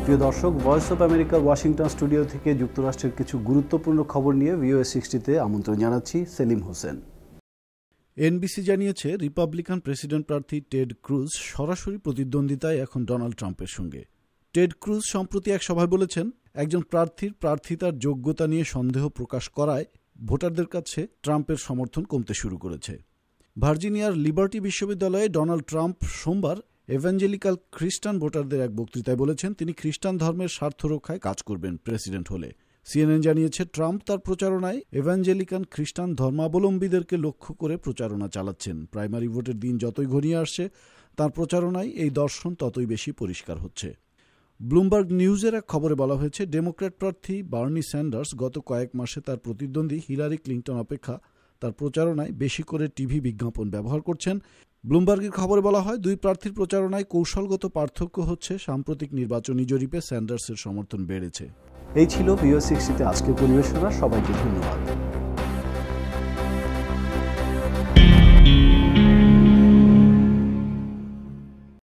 সুপ্রিয় দর্শক, voice of আমেরিকার ওয়াশিংটন স্টুডিও থেকে যুক্তরাষ্ট্রের কিছু গুরুত্বপূর্ণ খবর নিয়ে ভিওএ 60-তে আমন্ত্রণ জানাচ্ছি সেলিম হোসেন। এনবিসি জানিয়েছে রিপাবলিকান প্রেসিডেন্ট প্রার্থী টেড ক্রুজ সরাসরি প্রতিদ্বন্দ্বিতায় এখন ডোনাল্ড ট্রাম্পের সঙ্গে। টেড ক্রুজ সম্প্রতি এক সভায় বলেছেন, একজন প্রার্থীর প্রার্থিতার যোগ্যতা নিয়ে সন্দেহ প্রকাশ করায় ভোটারদের কাছে ট্রাম্পের সমর্থন কমতে শুরু করেছে। ভার্জিনিয়ার লিবার্টি বিশ্ববিদ্যালয়ে ডোনাল্ড ট্রাম্প সোমবার এভাঞ্জেলিক্যাল খ্রিস্টান ভোটারদের এক বক্তৃতায় বলেছেন তিনি খ্রিস্টান ধর্মের স্বার্থ রক্ষায় কাজ করবেন প্রেসিডেন্ট হলে। সিএনএন জানিয়েছে ট্রাম্প তার প্রচারণায় এভাঞ্জেলিকান খ্রিস্টান ধর্মাবলম্বীদেরকে লক্ষ্য করে প্রচারণা চালাচ্ছেন। প্রাইমারি ভোটের দিন যতই ঘনিয়ে আসছে তার প্রচারণায় এই দর্শন ততই বেশি পরিষ্কার হচ্ছে। ব্লুমবার্গ নিউজের এক খবরে বলা হয়েছে, ডেমোক্র্যাট প্রার্থী বার্নি স্যান্ডার্স গত কয়েক মাসে তার প্রতিদ্বন্দ্বী হিলারি ক্লিন্টন অপেক্ষা তার প্রচারণায় বেশি করে টিভি বিজ্ঞাপন ব্যবহার করছেন। ব্লুমবার্গের খবরে বলা হয়, দুই প্রার্থীর প্রচারণায় কৌশলগত পার্থক্য হচ্ছে সাম্প্রতিক নির্বাচনী জরিপে স্যান্ডার্সের সমর্থন বেড়েছে। এই ছিল ভিওএ 60-তে আজকের পরিবেশনা। সবাইকে ধন্যবাদ।